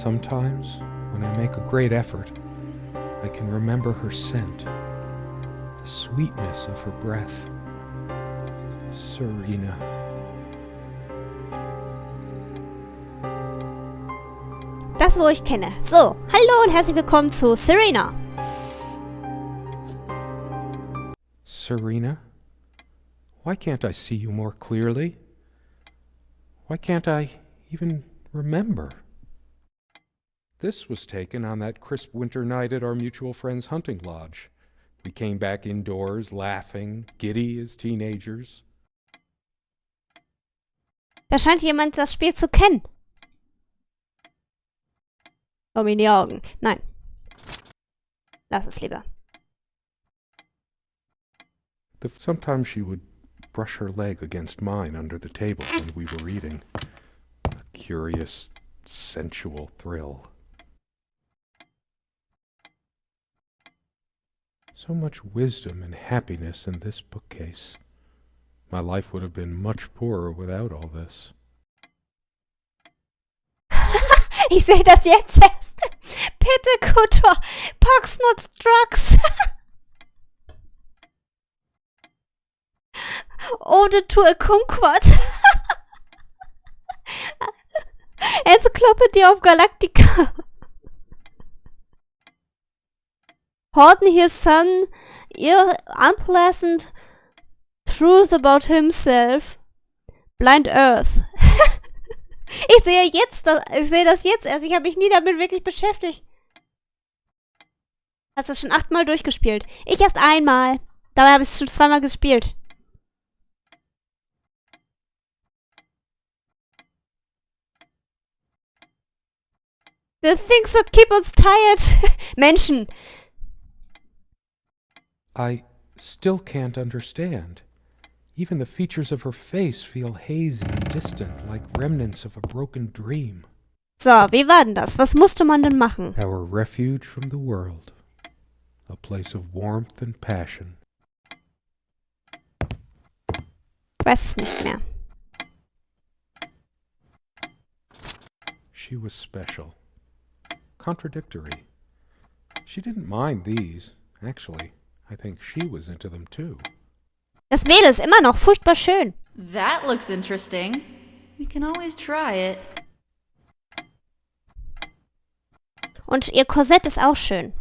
Sometimes, when I make a great effort, I can remember her scent, the sweetness of her breath. Serena. Das, wo ich kenne. So, hallo und herzlich willkommen zu Serena. Serena? Why can't I see you more clearly? Why can't I even remember? This was taken on that crisp winter night at our mutual friend's hunting lodge. We came back indoors, laughing, giddy as teenagers. Da scheint jemand das Spiel zu kennen. Schau mir in die Augen. Nein. Lass es lieber. Sometimes she would brush her leg against mine under the table when we were eating. A curious, sensual thrill. So much wisdom and happiness in this bookcase. My life would have been much poorer without all this. Ich sehe das jetzt erst. Bitte, Kutter. Pox not drugs. Ode to a Kumquat. Enzyklopädie auf Galactica. Horton his son, unpleasant truth about himself. Blind Earth. Ich sehe das jetzt erst. Ich habe mich nie damit wirklich beschäftigt. Hast du schon 8-mal durchgespielt? Ich erst einmal. Dabei habe ich es schon 2-mal gespielt. The things that keep us tired. Menschen. I still can't understand. Even the features of her face feel hazy and distant, like remnants of a broken dream. So, wie war denn das? Was musste man denn machen? Our refuge from the world. A place of warmth and passion. Ich weiß es nicht mehr. She was special. Contradictory. She didn't mind these. Actually, I think she was into them too. Das Mädel ist immer noch furchtbar schön. That looks interesting. We can always try it. Und ihr Korsett ist auch schön.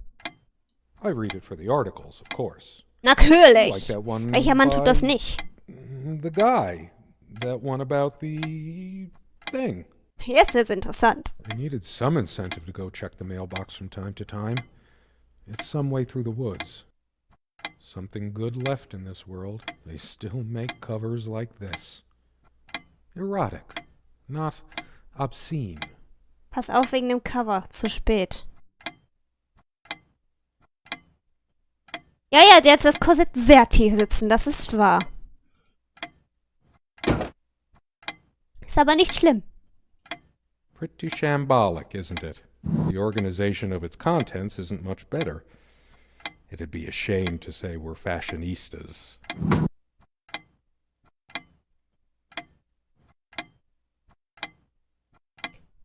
I read it for the articles, of course. Natürlich. Like that one Welcher Mann tut das by nicht? The guy. That one about the thing. Jetzt ist interessant. I needed some incentive to go check the mailbox from time to time. It's some way through the woods. Something good left in this world. They still make covers like this. Erotic, not obscene. Pass auf wegen dem Cover. Zu spät. Ja, der hat das Korsett sehr tief sitzen. Das ist wahr. Ist aber nicht schlimm. Pretty shambolic, isn't it? The organization of its contents isn't much better. It'd be a shame to say we're fashionistas.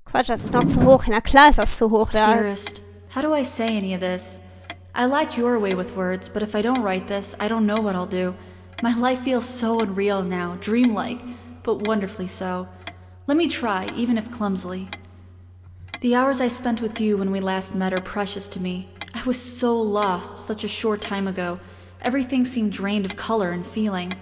Quatsch, das ist noch zu hoch. Na klar ist das zu hoch. Da. Dearest, how do I say any of this? I like your way with words, but if I don't write this, I don't know what I'll do. My life feels so unreal now, dreamlike, but wonderfully so. Let me try, even if clumsily. The hours I spent with you when we last met are precious to me. I was so lost such a short time ago. Everything seemed drained of color and feeling.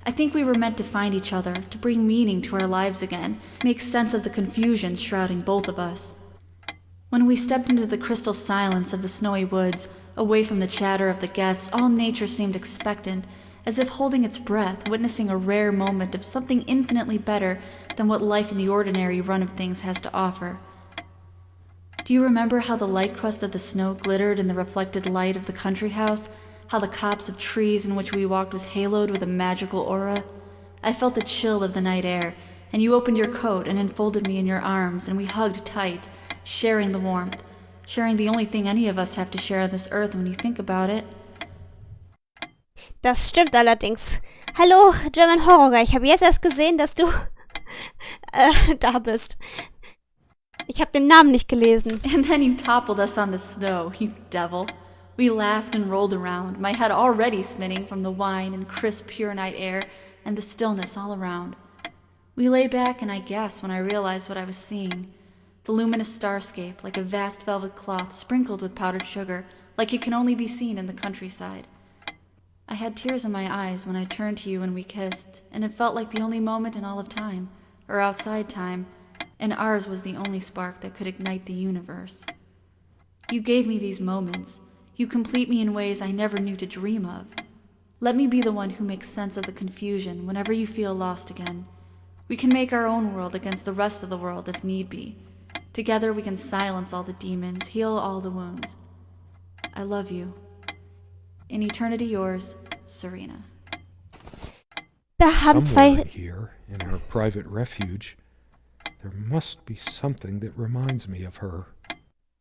I think we were meant to find each other, to bring meaning to our lives again, make sense of the confusion shrouding both of us. When we stepped into the crystal silence of the snowy woods, away from the chatter of the guests, all nature seemed expectant, as if holding its breath, witnessing a rare moment of something infinitely better than what life in the ordinary run of things has to offer. Do you remember how the light crust of the snow glittered in the reflected light of the country house? How the copse of trees in which we walked was haloed with a magical aura? I felt the chill of the night air, and you opened your coat and enfolded me in your arms, and we hugged tight, sharing the warmth, sharing the only thing any of us have to share on this earth when you think about it. Das stimmt allerdings. Hallo, German Horror Guy. Ich habe jetzt erst gesehen, dass du da bist. Ich habe den Namen nicht gelesen. And then you toppled us on the snow, you devil. We laughed and rolled around, my head already spinning from the wine and crisp, pure night air and the stillness all around. We lay back and I gasped when I realized what I was seeing. The luminous starscape, like a vast velvet cloth sprinkled with powdered sugar, like it can only be seen in the countryside. I had tears in my eyes when I turned to you and we kissed, and it felt like the only moment in all of time, or outside time, and ours was the only spark that could ignite the universe. You gave me these moments. You complete me in ways I never knew to dream of. Let me be the one who makes sense of the confusion whenever you feel lost again. We can make our own world against the rest of the world if need be. Together we can silence all the demons, heal all the wounds. I love you. In eternity yours, Serena. Da haben Somewhere zwei... here, in our private refuge, there must be something that reminds me of her.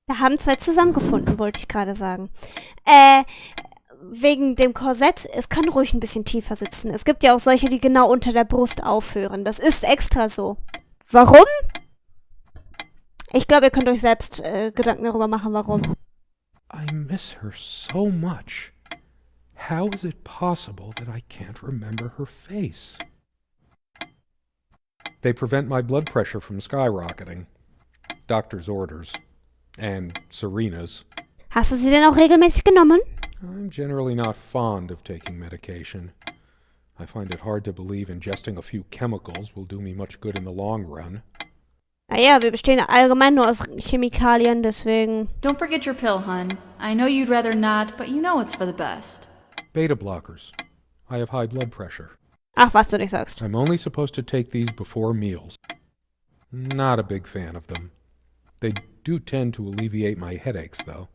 Da haben zwei zusammengefunden, wollte ich gerade sagen. Wegen dem Korsett, es kann ruhig ein bisschen tiefer sitzen. Es gibt ja auch solche, die genau unter der Brust aufhören. Das ist extra so. Warum? Ich glaube, ihr könnt euch selbst Gedanken darüber machen, warum. I miss her so much. How is it possible that I can't remember her face? They prevent my blood pressure from skyrocketing. Doctor's orders. And Serena's. Hast du sie denn auch regelmäßig genommen? I'm generally not fond of taking medication. I find it hard to believe ingesting a few chemicals will do me much good in the long run. Naja, wir bestehen allgemein nur aus Chemikalien, deswegen... Don't forget your pill, hun. I know you'd rather not, but you know it's for the best. Beta blockers. I have high blood pressure. Ach, was du nicht sagst. I'm only supposed to take these before meals. Not a big fan of them. They do tend to alleviate my headaches, though.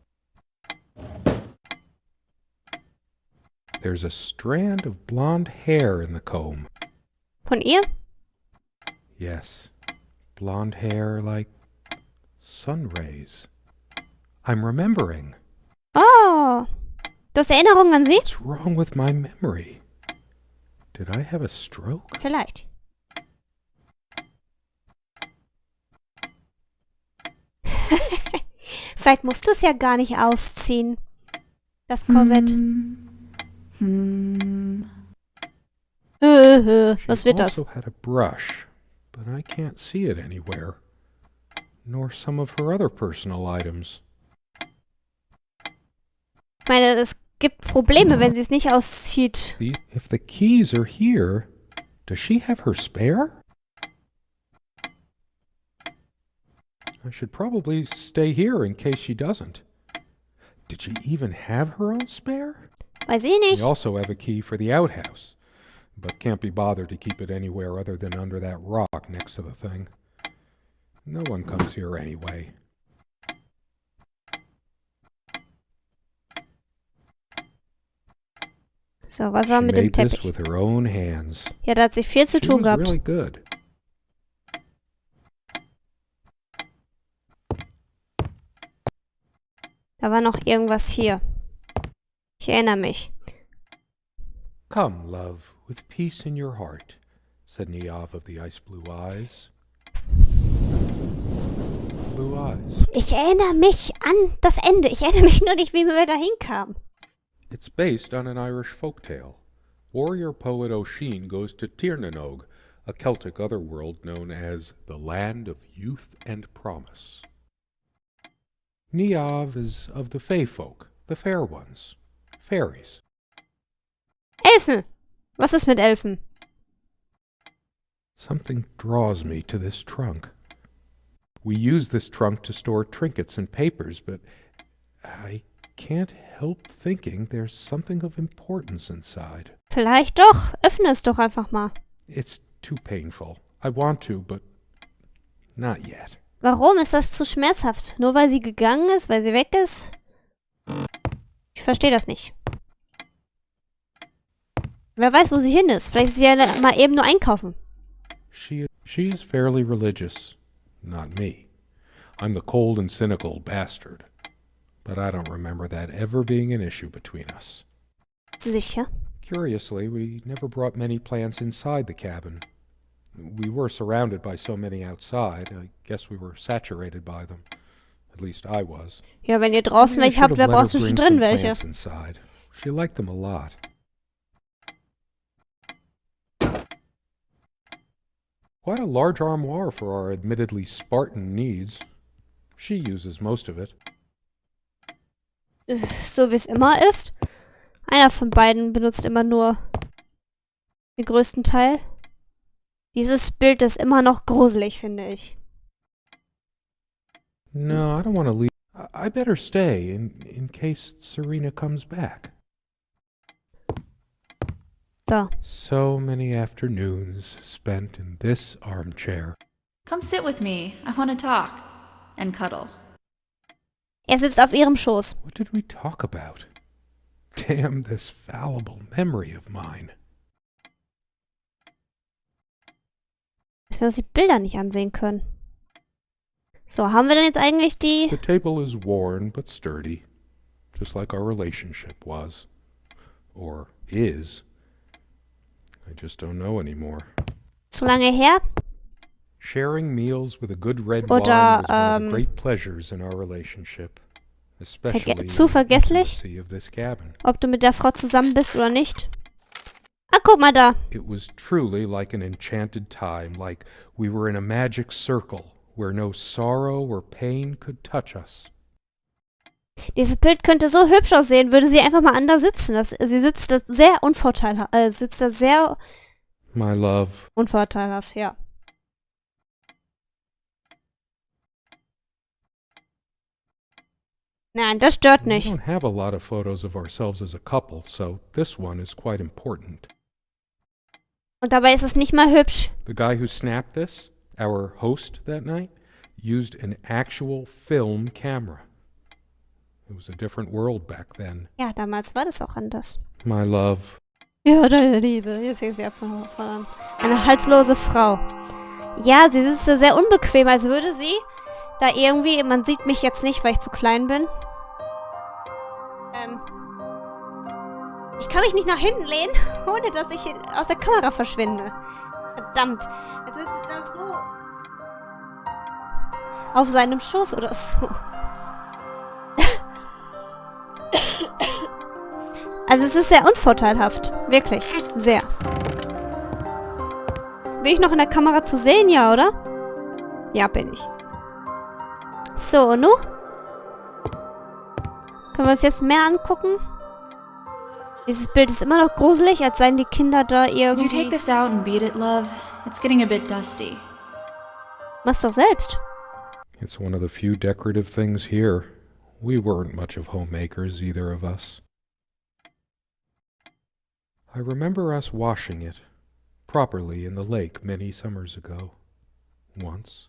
There's a strand of blonde hair in the comb. Von ihr? Yes, blonde hair like sun rays. I'm remembering. Oh, du hast Erinnerungen an sie? What's wrong with my memory? Did I have a stroke? Vielleicht. Vielleicht musst du es ja gar nicht ausziehen. Das Korsett. Was She wird das? also had a brush, but I can't see it anywhere. Nor some of her other personal items. Ich meine, es gibt Probleme, wenn sie es nicht auszieht. If the keys are here, does she have her spare? I should probably stay here in case she doesn't. Did she even have her own spare? Weiß ich nicht. We also have a key for the outhouse, but can't be bothered to keep it anywhere other than under that rock next to the thing. No one comes here anyway. So, was war She mit dem made this Teppich? with her own hands. Ja, da hat sie viel zu She tun was gehabt. really good. Da war noch irgendwas hier. Ich erinnere mich. Come, love, with peace in your heart, said Niamh of the ice blue eyes. Blue eyes. Ich erinnere mich an das Ende. Ich erinnere mich nur nicht, wie wir da hinkamen. It's based on an Irish folktale. Warrior poet O'Sheen goes to Tirnanog, a Celtic otherworld known as the Land of Youth and Promise. Niamh is of the Fey folk, the fair ones, fairies. Elfen! Was ist mit Elfen? Something draws me to this trunk. We use this trunk to store trinkets and papers, but I can't help thinking there's something of importance inside. Vielleicht doch. Öffne es doch einfach mal. It's too painful. I want to, but not yet. Warum ist das zu schmerzhaft? Nur weil sie gegangen ist, weil sie weg ist? Ich verstehe das nicht. Wer weiß, wo sie hin ist. Vielleicht ist sie ja mal eben nur einkaufen. She is fairly religious. Not me. I'm the cold and cynical bastard. But I don't remember that ever being an issue between us. Sicher? Curiously, we never brought many plants inside the cabin. We were surrounded by so many outside. I guess we were saturated by them. At least I was. Ja, wenn ihr draußen Maybe I welche habt, should wer have let her braucht bring zwischen some drin welche? plants inside. She liked them a lot. Quite a large armoire for our admittedly Spartan needs. She uses most of it. So wie es immer ist. Einer von beiden benutzt immer nur den größten Teil. Dieses Bild ist immer noch gruselig, finde ich. No, I don't want to leave. I better stay in case Serena comes back. So. So many afternoons spent in this armchair. Come sit with me. I want to talk. And cuddle. Er sitzt auf ihrem Schoß. What did we talk about? Damn this fallible memory of mine. Dass wir uns die Bilder nicht ansehen können. So, haben wir denn jetzt eigentlich die... The table is worn but sturdy, just like our relationship was. Or is. I just don't know anymore. Zu lange her? Sharing meals with a good red Oder, wine was one of the great pleasures in our relationship. Especially zu in the vergesslich? intimacy of this cabin. Ob du mit der Frau zusammen bist oder nicht? Ah, guck mal da. It was truly like an enchanted time, like we were in a magic circle where no sorrow or pain could touch us. Dieses Bild könnte so hübsch aussehen, würde sie einfach mal anders sitzen. Sie sitzt da sehr unvorteilhaft. Sitzt da sehr My love, unvorteilhaft, ja. Nein, das stört we nicht. don't have a lot of photos of ourselves as a couple, so this one is quite important. Und dabei ist es nicht mal hübsch. The guy who snapped this, our host that night, used an actual film camera. It was a different world back then. Ja, damals war das auch anders. My love, Ja, deine Liebe. Jetzt fängt sie von eine halslose Frau. Ja, sie sitzt da sehr unbequem, als würde sie da irgendwie... Man sieht mich jetzt nicht, weil ich zu klein bin. Ich kann mich nicht nach hinten lehnen, ohne dass ich aus der Kamera verschwinde. Verdammt. Jetzt sitzt sie da so... auf seinem Schoß oder so. Also es ist sehr unvorteilhaft. Wirklich. Sehr. Bin ich noch in der Kamera zu sehen, ja, oder? Ja, bin ich. So, und nun? Können wir uns jetzt mehr angucken? Dieses Bild ist immer noch gruselig, als seien die Kinder da Could you take irgendwie... this out and beat it, love? It's getting a bit dusty. Mach's doch selbst. it's one of the few decorative things here. We weren't much of homemakers, either of us. I remember us washing it properly in the lake many summers ago. Once.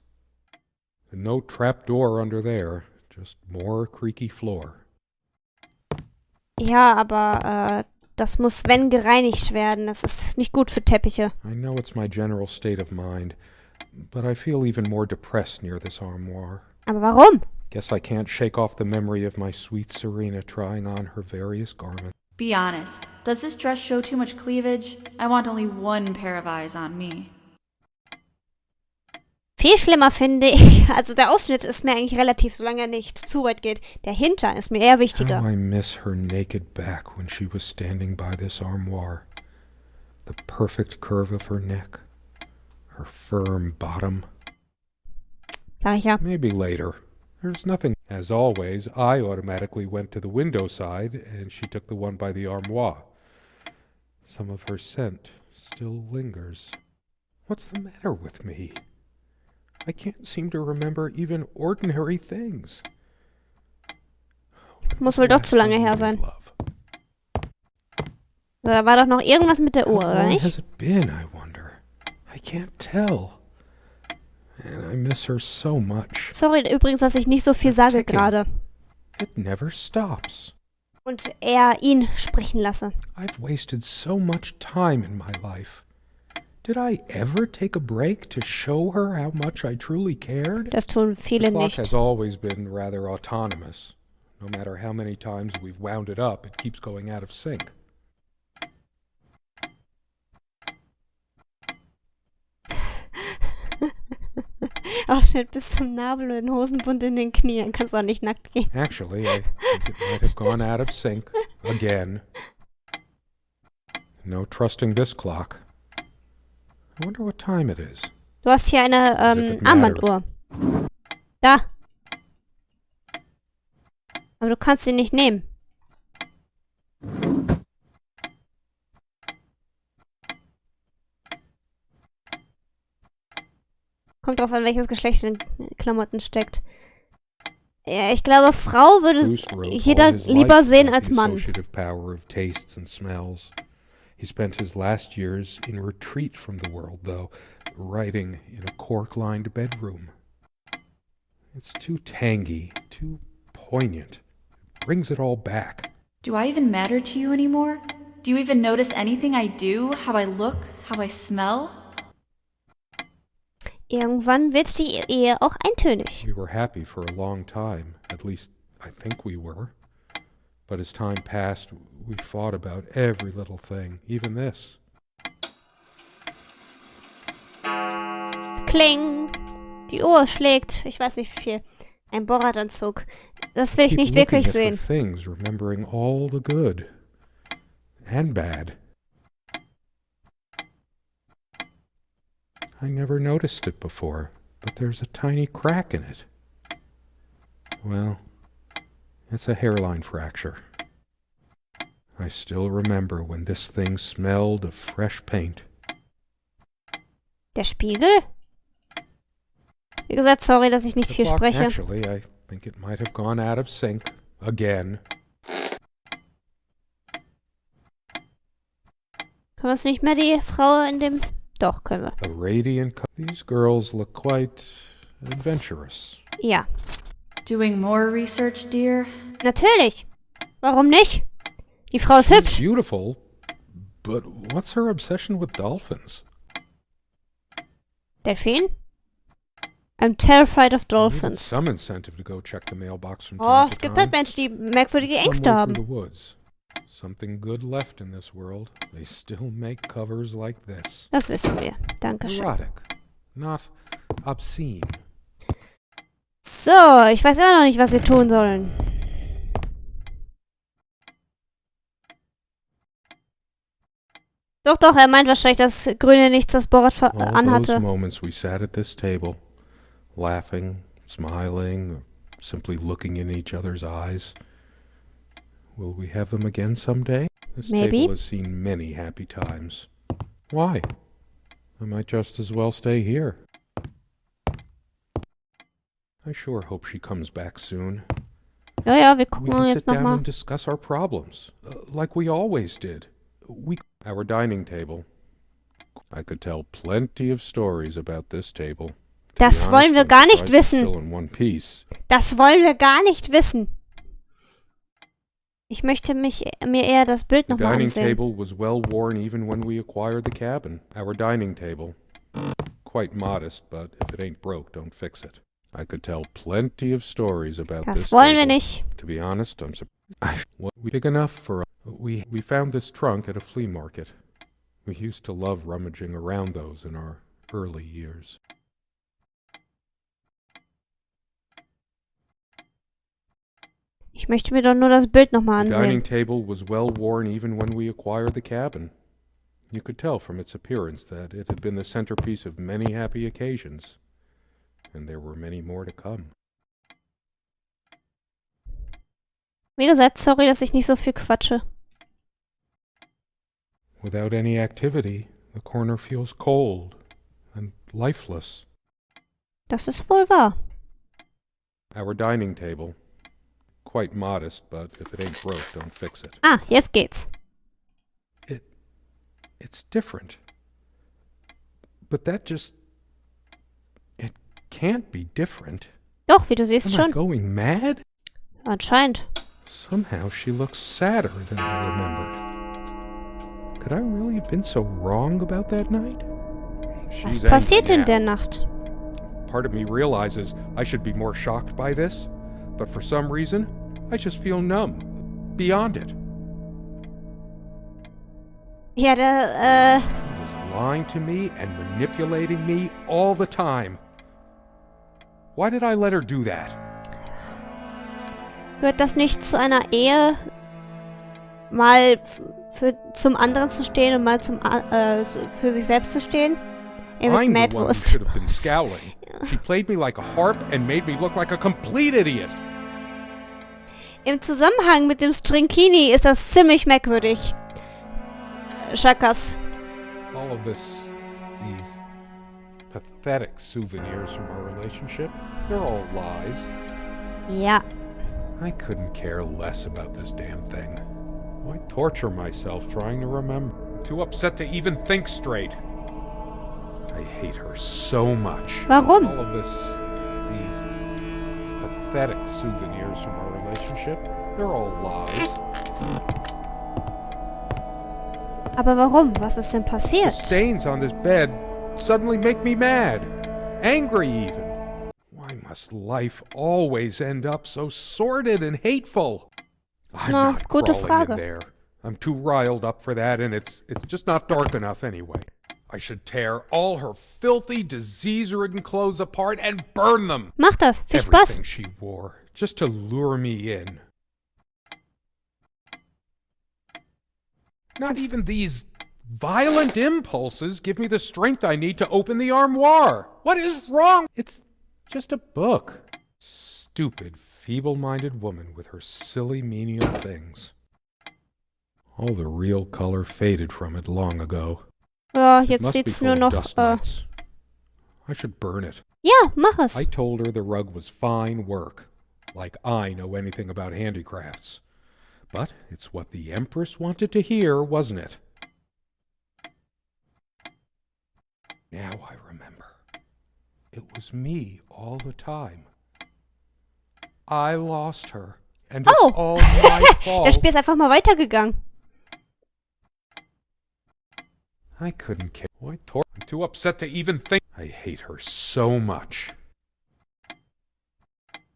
And no trap door under there, just more creaky floor. Ja, aber das muss, wenn, gereinigt werden. Das ist nicht gut für Teppiche. I know it's my general state of mind, but I feel even more depressed near this armoire. Aber warum? Guess I can't shake off the memory of my sweet Serena trying on her various garments. Be honest. Does this dress show too much cleavage? I want only one pair of eyes on me. Viel schlimmer finde ich, also der Ausschnitt ist mir eigentlich relativ, solange er nicht zu weit geht. Der Hintern ist mir eher wichtiger. How I miss her naked back when she was standing by this armoire. The perfect curve of her neck. Her firm bottom. Sag ich ja. Maybe later. There's nothing. As always, I automatically went to the window side, and she took the one by the armoire. Some of her scent still lingers. What's the matter with me? I can't seem to remember even ordinary things. Muss wohl doch zu lange her sein. So, da war doch noch irgendwas mit der Uhr, How oder long nicht? has it been, I wonder? I can't tell. And I miss her so much. Sorry übrigens, dass ich nicht so viel sage gerade. It never stops. Und er ihn sprechen lasse. I've wasted so much time in my life. Did I ever take a break to show her how much I truly cared? Das tun The viele clock nicht. has always been rather autonomous. No matter how many times we've wound it up, it keeps going out of sync. Ausschnitt bis zum Nabel und den Hosenbund in den Knien. Dann kannst du auch nicht nackt gehen. Actually, I think it might have gone out of sync again. No trusting this clock. I wonder what time it is. Du hast hier eine As if it Armbanduhr. Da. Aber du kannst sie nicht nehmen. Kommt drauf an, welches Geschlecht in den Klamotten steckt. Ja, ich glaube, Frau würde Bruce wrote jeder all his lieber life sehen about als the Mann. associative power of tastes and smells. He spent his last years in retreat from the world, though, writing in a cork-lined bedroom. It's too tangy, too poignant. It brings it all back. Do I even matter to you anymore? Do you even notice anything I do? How I look? How I smell? Irgendwann wird die Ehe auch eintönig. We were happy for a long time. At least, I think we were. But as time passed, we fought about every little thing, even this. Kling. Die Uhr schlägt. Ich weiß nicht wie viel. Ein Bohrradanzug. Das will ich Keep nicht looking wirklich at the sehen. things, remembering all the good and bad. I never noticed it before, but there's a tiny crack in it. Well, it's a hairline fracture. I still remember when this thing smelled of fresh paint. Der Spiegel? Wie gesagt, sorry, dass ich nicht The viel clock, spreche. actually, I think it might have gone out of sync again. Können wir uns nicht mehr die Frau in dem... Doch, können wir. A radiant These girls look quite adventurous. Ja. Doing more research, dear? Natürlich. Warum nicht? Die Frau ist She's hübsch. beautiful, but what's her obsession with dolphins? Delfin? I'm terrified of I needed dolphins. some incentive to go check the mailbox from Oh, time es to gibt time. halt Menschen, die merkwürdige Some Ängste way haben. through the woods. Something good left in this world. They still make covers like this. Das wissen wir. Dankeschön. Erotic, not obscene. So, ich weiß immer noch nicht, was wir tun sollen. Doch, doch, er meint wahrscheinlich das grüne Nichts, das Borat All those anhatte. moments we sat at this table, laughing, smiling, or simply looking in each other's eyes. Will we have them again someday? This Maybe. table has seen many happy times. Why? I might just as well stay here. I sure hope she comes back soon. Ja, ja, wir We gucken can jetzt sit down nochmal. and discuss our problems, like we always did. Our dining table. I could tell plenty of stories about this table. To Das be wollen wir honest, I'm gar nicht surprised it's wissen. still in one piece. Das wollen wir gar nicht wissen. Ich möchte mir eher das Bild The nochmal dining ansehen. table was well worn even when we acquired the cabin. Our dining table. Quite modest, but if it ain't broke, don't fix it. I could tell plenty of stories about this Das wollen wir table. nicht. To be honest, I'm surprised. Big enough for... We found this trunk at a flea market. We used to love rummaging around those in our early years. Ich möchte mir doch nur das Bild nochmal The dining ansehen. table was well worn even when we acquired the cabin. You could tell from its appearance that it had been the centerpiece of many happy occasions, and there were many more to come. Wie gesagt, sorry, dass ich nicht so viel quatsche. Without any activity, the corner feels cold and lifeless. Das ist wohl wahr. Our dining table. Quite modest, but if it ain't broke, don't fix it. Ah, jetzt geht's. It's different. But that just... It can't be different. Doch, wie du siehst Am I schon. going mad? Anscheinend. Somehow she looks sadder than I remembered. Could I really have been so wrong about that night? Was She's passiert angry in now. der Nacht? Part of me realizes I should be more shocked by this, but for some reason, I just feel numb. Beyond it. Ja, She was lying to me and manipulating me all the time. Why did I let her do that? Gehört das nicht zu einer Ehe, mal zum anderen zu stehen und mal für sich selbst zu stehen? Mit I'm the one who Mettwurst. should have been scowling. She played me like a harp and made me look like a complete idiot. Im Zusammenhang mit dem Strinkini ist das ziemlich merkwürdig. Shakas. All of these pathetic souvenirs from our relationship, they're all lies. Ja. I couldn't care less about this damn thing. Why torture myself trying to remember? I'm too upset to even think straight. I hate her so much. Warum? All of these pathetic souvenirs from our relationship, they're all lies. Aber warum? Was ist denn The passiert? stains on this bed suddenly make me mad. Angry even. Why must life always end up so sordid and hateful? I'm Na, not gute crawling Frage. in there. I'm too riled up for that, and it's just not dark enough anyway. I should tear all her filthy, disease-ridden clothes apart and burn them. Mach das. Viel Spaß. Everything she wore, just to lure me in. Not even these violent impulses give me the strength I need to open the armoire. What is wrong? It's just a book. Stupid, feeble-minded woman with her silly, menial things. All the real color faded from it long ago. Ja, It jetzt must be sieht's full nur of noch. dust mites. I should burn it. Ja, mach es. I told her the rug was fine work, like I know anything about handicrafts. But it's what the Empress wanted to hear, wasn't it? Now I remember. It was me all the time. I lost her, and it's Oh! all my Das fault. Spiel ist einfach mal weitergegangen. I couldn't care. Why I'm too upset to even think. I hate her so much.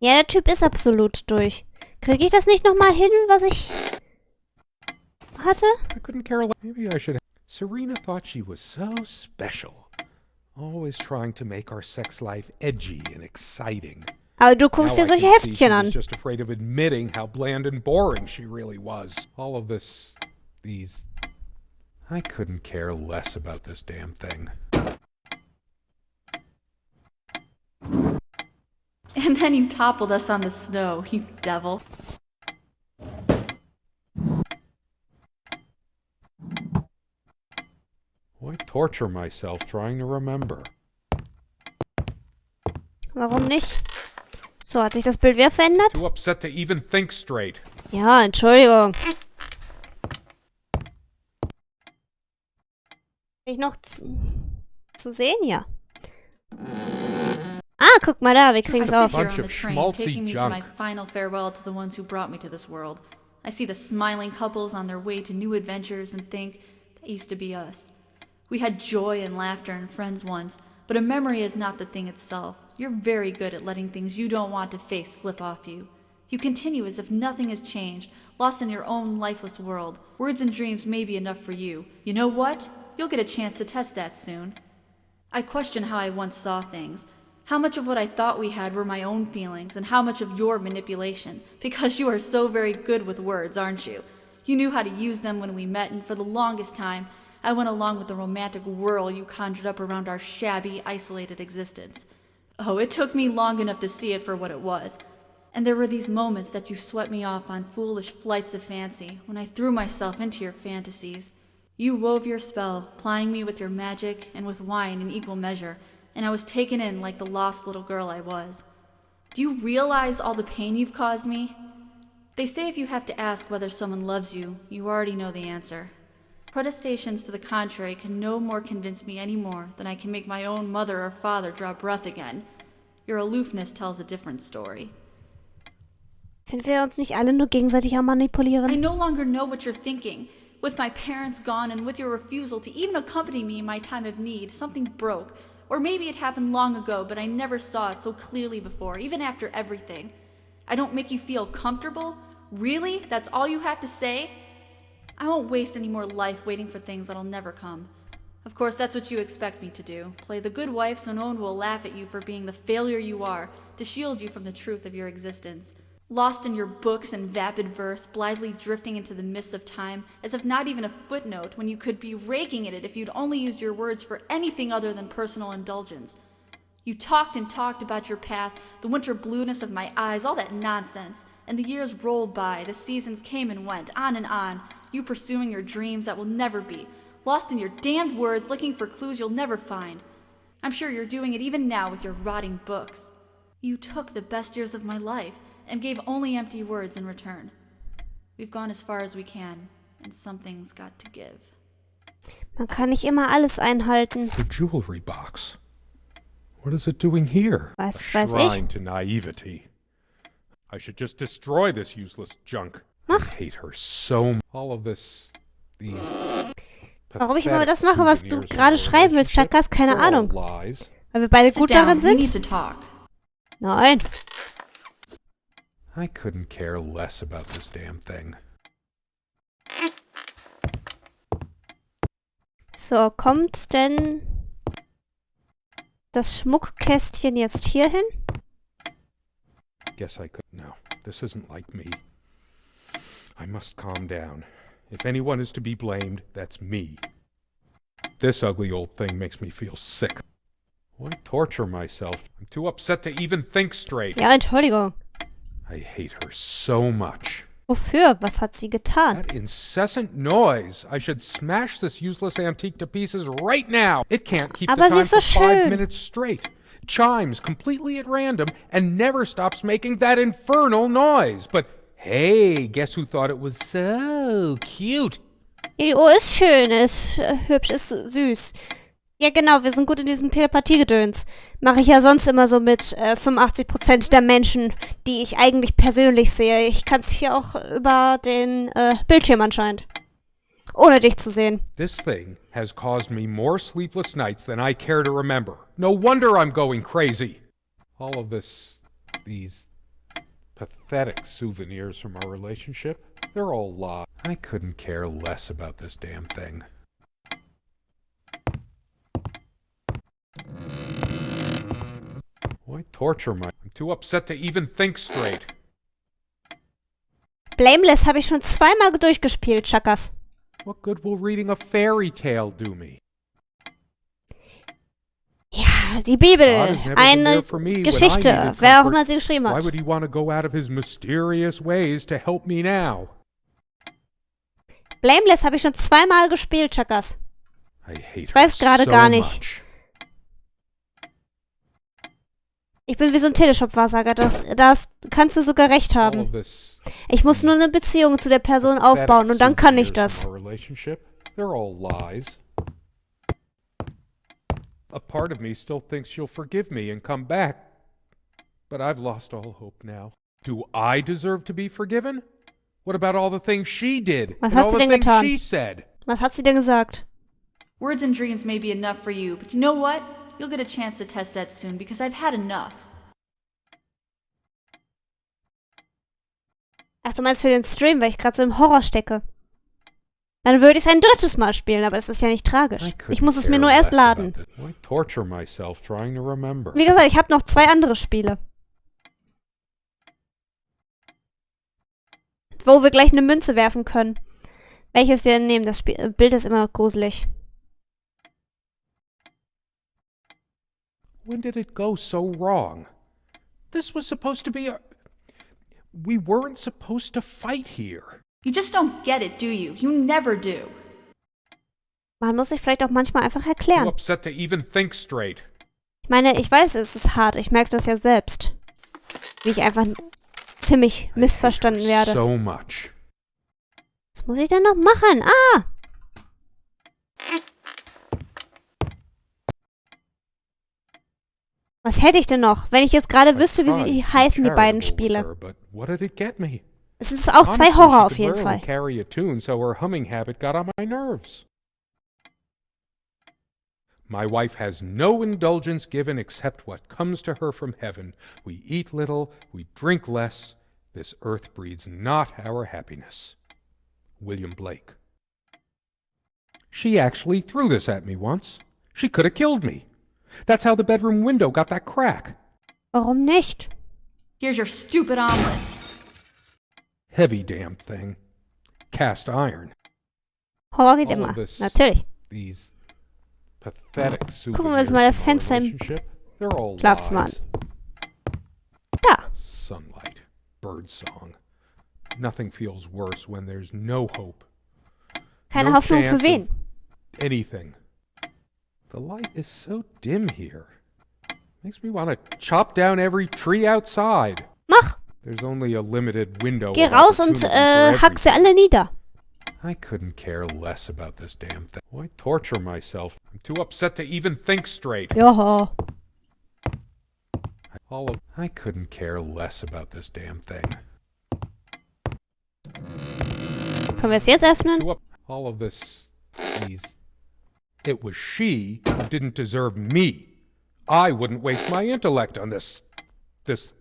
Ja, der Typ ist absolut durch. Kriege ich das nicht nochmal hin, was ich hatte? I couldn't care less. Maybe I should. Serena thought she was so special, always trying to make our sex life edgy and exciting. Aber du Now guckst dir I solche can see she Heftchen was an. just afraid of admitting how bland and boring she really was. All of these. I couldn't care less about this damn thing. And then you toppled us on the snow, you devil. Why torture myself trying to remember? Warum nicht? So, hat sich das Bild wieder verändert? Too upset to even think straight. Ja, Entschuldigung. Bin ich noch zu sehen? Ja. Ah, guck mal da, wir I kriegen's sit auf. here Bunch on the of train, schmaltzy taking me to junk. my final farewell to the ones who brought me to this world. I see the smiling couples on their way to new adventures and think, that used to be us. We had joy and laughter and friends once, but a memory is not the thing itself. You're very good at letting things you don't want to face slip off you. You continue as if nothing has changed, lost in your own lifeless world. Words and dreams may be enough for you. You know what? You'll get a chance to test that soon. I question how I once saw things. How much of what I thought we had were my own feelings, and how much of your manipulation, because you are so very good with words, aren't you? You knew how to use them when we met, and for the longest time, I went along with the romantic whirl you conjured up around our shabby, isolated existence. Oh, it took me long enough to see it for what it was. And there were these moments that you swept me off on foolish flights of fancy, when I threw myself into your fantasies. You wove your spell, plying me with your magic and with wine in equal measure, and I was taken in like the lost little girl I was. Do you realize all the pain you've caused me? They say if you have to ask whether someone loves you, you already know the answer. Protestations to the contrary can no more convince me any more than I can make my own mother or father draw breath again. Your aloofness tells a different story. Sind wir uns nicht alle nur gegenseitig am Manipulieren? I no longer know what you're thinking. With my parents gone and with your refusal to even accompany me in my time of need, something broke. Or maybe it happened long ago, but I never saw it so clearly before, even after everything. I don't make you feel comfortable? Really? That's all you have to say? I won't waste any more life waiting for things that'll never come. Of course, that's what you expect me to do. Play the good wife so no one will laugh at you for being the failure you are, to shield you from the truth of your existence. Lost in your books and vapid verse, blithely drifting into the mists of time, as if not even a footnote, when you could be raking at it if you'd only used your words for anything other than personal indulgence. You talked and talked about your path, the winter blueness of my eyes, all that nonsense. And the years rolled by, the seasons came and went, on, you pursuing your dreams that will never be, lost in your damned words, looking for clues you'll never find. I'm sure you're doing it even now with your rotting books. You took the best years of my life and gave only empty words in return. We've gone as far as we can, and something's got to give. Man kann nicht immer alles einhalten. The jewelry box. What is it doing here? Was A weiß ich? shrine to naivety. I should just destroy this useless junk. Mach. I hate her so much. All of this, these Warum ich immer pathetic das mache, was du souvenirs of gerade our schreiben willst, relationship, Chakas, keine they're all Ahnung. lies. Weil wir beide Sit gut down, darin we need sind? to talk. Nein. I couldn't care less about this damn thing. So, kommt denn das Schmuckkästchen jetzt hier hin? Guess I could. No, this isn't like me. I must calm down. If anyone is to be blamed, that's me. This ugly old thing makes me feel sick. Why torture myself? I'm too upset to even think straight. Ja, Entschuldigung. I hate her so much. Wofür? Was hat sie getan? That incessant noise. I should smash this useless antique to pieces right now. It can't keep Aber the sie time ist so for 5 schön. minutes straight. Chimes completely at random and never stops making that infernal noise. But hey, guess who thought it was so cute? Die Uhr ist schön, ist hübsch, ist süß. Ja genau, wir sind gut in diesem Telepathiegedöns. Mache ich ja sonst immer so mit 85% der Menschen, die ich eigentlich persönlich sehe. Ich kann es hier auch über den Bildschirm anscheinend. Ohne dich zu sehen. This thing has caused me more sleepless nights than I care to remember. No wonder I'm going crazy. All of these pathetic souvenirs from our relationship, they're all lies. I couldn't care less about this damn thing. Why torture my... I'm too upset to even think straight. Blameless habe ich schon zweimal durchgespielt, Chakas. What good will reading a fairy tale do me? Ja, die God Bibel. has never been Eine there for me when I Geschichte. needed Wer auch comfort. immer sie geschrieben Why hat. would he want to go out of his mysterious ways to help me now? Blameless habe ich schon zweimal gespielt, Chakas. I hate Ich weiß her gerade so gar nicht. much. Ich bin wie so ein Teleshop-Wahrsager. Das kannst du sogar recht All of haben. this Ich muss nur eine Beziehung zu der Person aufbauen und dann kann ich souvenirs das. from our relationship, they're all lies. A part of me still thinks she'll forgive me and come back, but I've lost all hope now. Do I deserve to be forgiven? What about all the things she did Was and hat all sie the denn things getan? she said? Was hat sie denn gesagt? Words and dreams may be enough for you, but you know what? You'll get a chance to test that soon because I've had enough. Ach, du meinst für den Stream, weil ich gerade so im Horror stecke. Dann würde ich es ein drittes Mal spielen, aber das ist ja nicht tragisch. I couldn't Ich muss es mir care nur erst less about laden. this. Why torture myself trying to remember? Wie gesagt, ich habe noch 2 andere Spiele. Wo wir gleich eine Münze werfen können. Welches wir nehmen? Das Bild ist immer gruselig. When did it go so wrong? This was supposed to be a... We weren't supposed to fight here. You just don't get it, do you? You never do. Man muss sich vielleicht auch manchmal einfach Too erklären. upset to even think straight. Ich meine, ich weiß, es ist hart. Ich merke das ja selbst. Wie ich einfach ziemlich missverstanden werde. So much. Was muss ich denn noch machen? Ah! Was hätte ich denn noch, wenn ich jetzt gerade wüsste, wie sie heißen, die beiden Spiele? But what did it get me? Es sind auch 2 Honestly, Horror she auf could jeden barely Fall. carry a tune, so her humming habit got on my nerves. My wife has no indulgence given except what comes to her from heaven. We eat little, we drink less. This earth breeds not our happiness. William Blake. She actually threw this at me once. She could have killed me. That's how the bedroom window got that crack. Warum nicht? Here's your stupid omelet. Heavy damn thing. Cast iron. Horror geht All immer. of this- Natürlich. These pathetic Gucken wir uns mal das souvenirs from our Fenster im relationship. They're all Schlafzimmer an. lies. Da. Sunlight. Birdsong. Nothing feels worse when there's no hope. Keine No Hoffnung für chance wen? of anything. The light is so dim here. Makes me want to chop down every tree outside. Mach. There's only a limited window. Geh of raus und opportunity for hack sie alle nieder. I couldn't care less about this damn thing. Why torture myself? I'm too upset to even think straight. Joho. I couldn't care less about this damn thing. Können wir es jetzt öffnen? All of this, it was she who didn't deserve me. I wouldn't waste my intellect on this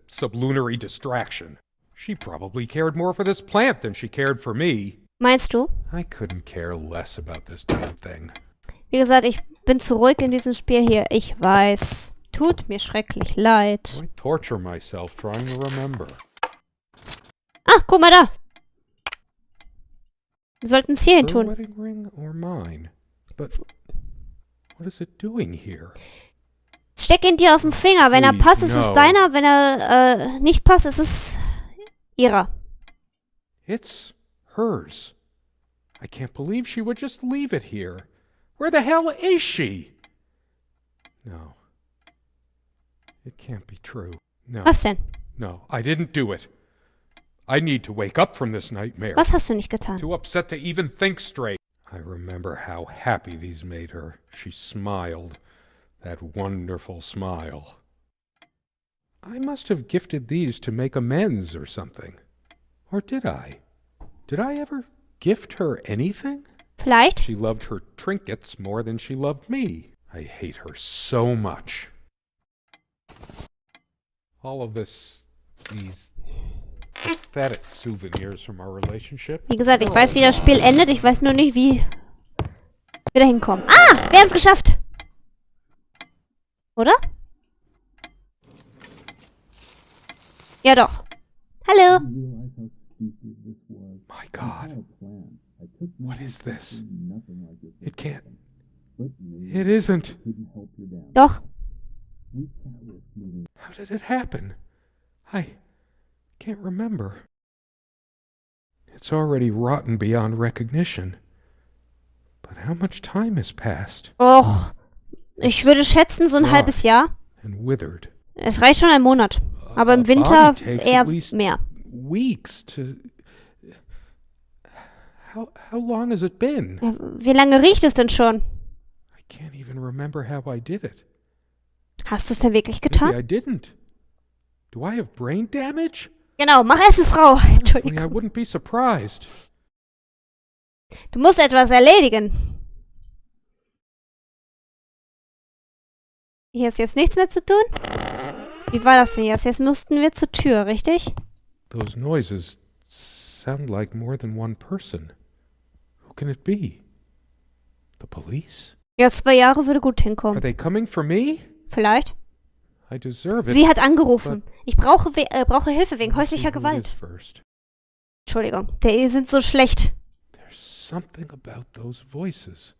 sublunary distraction. She probably cared more for this plant than she cared for me. Meinst du? I couldn't care less about this damn thing. Wie gesagt, ich bin zu ruhig in diesem Spiel hier. Ich weiß. Tut mir schrecklich leid. Why torture myself trying to remember? Ah, guck mal da. Wir sollten es hier hin Her tun. wedding ring or mine? But what is it doing here? Steck ihn dir auf den Finger. Wenn er Please, passt, ist es no. deiner. Wenn er nicht passt, ist es ihrer. It's hers. I can't believe she would just leave it here. Where the hell is she? No. It can't be true. No. Was denn? No, I didn't do it. I need to wake up from this nightmare. Was hast du nicht getan? Too upset to even think straight. I remember how happy these made her. She smiled. That wonderful smile. I must have gifted these to make amends or something. Or did I? Did I ever gift her anything? Vielleicht? She loved her trinkets more than she loved me. I hate her so much. All of these pathetic souvenirs from our relationship. Wie gesagt, ich weiß, wie das Spiel endet. Ich weiß nur nicht, wie wir da hinkommen. Ah! Wir haben es geschafft! Oder? Ja doch. Hallo. My God. What is this? It can't. It isn't. Doch. How did it happen? I can't remember. It's already rotten beyond recognition. But how much time has passed? Och. Ich würde schätzen, so ein halbes Jahr. And withered. Es reicht schon ein Monat. Aber im A Winter body takes eher at least mehr. Weeks to. How long has it been? Ja, wie lange riecht es denn schon? I can't even remember how I did it. Hast du es denn wirklich Maybe getan? I didn't. Do I have brain damage? Genau, mach Essen, Frau. Honestly, I Entschuldigung. wouldn't be surprised. Du musst etwas erledigen. Hier ist jetzt nichts mehr zu tun? Wie war das denn jetzt? Jetzt mussten wir zur Tür, richtig? Those noises sound like more than one person. Who can it be? The police? Ja, 2 Jahre würde gut Are hinkommen. they coming for me? Vielleicht. I deserve it. Sie hat angerufen. Ich brauche Hilfe wegen häuslicher Let's see who it Gewalt. is first. Entschuldigung, die sind so schlecht. There's something about those voices.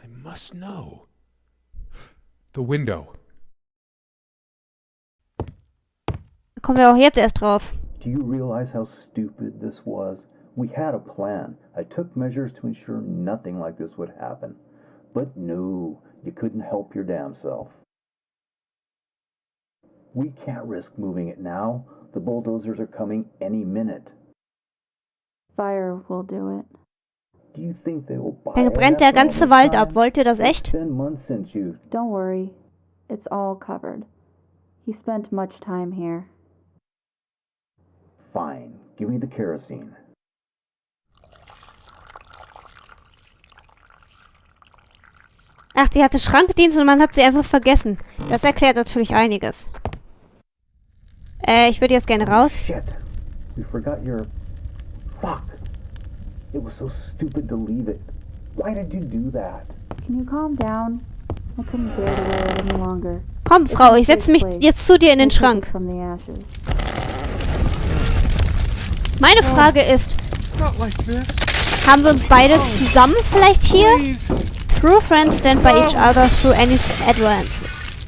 I must know. The window. Da kommen wir auch jetzt erst drauf. Do you realize how stupid this was? We had a plan. I took measures to ensure nothing like this would happen. But no, you couldn't help your damn self. We can't risk moving it now. The bulldozers are coming any minute. Fire will do it. Do you think they will buy Da it brennt der after all ganze this Wald time? ab. Wollt ihr das It's echt? 10 months since you... Don't worry. It's all covered. He spent much time here. Fine. Give me the kerosene. Ach, die hatte Schrankdienst und man hat sie einfach vergessen. Das erklärt natürlich einiges. Ich würde jetzt gerne raus. Shit. We forgot your... Fuck. It was so stupid to leave it. Why did you do that? Can you calm down? I couldn't bear to wear it any longer. Komm, Frau, ich setze mich jetzt zu dir in den Schrank. Meine Frage ist, Not like this. haben wir uns beide zusammen vielleicht hier? Please. True friends stand by each other through any advances.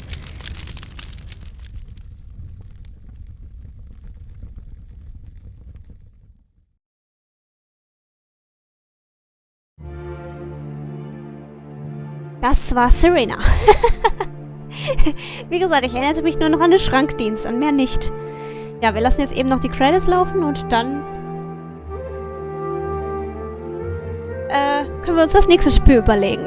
Das war Serena. Wie gesagt, ich erinnerte mich nur noch an den Schrankdienst, an mehr nicht. Ja, wir lassen jetzt eben noch die Credits laufen und dann können wir uns das nächste Spiel überlegen.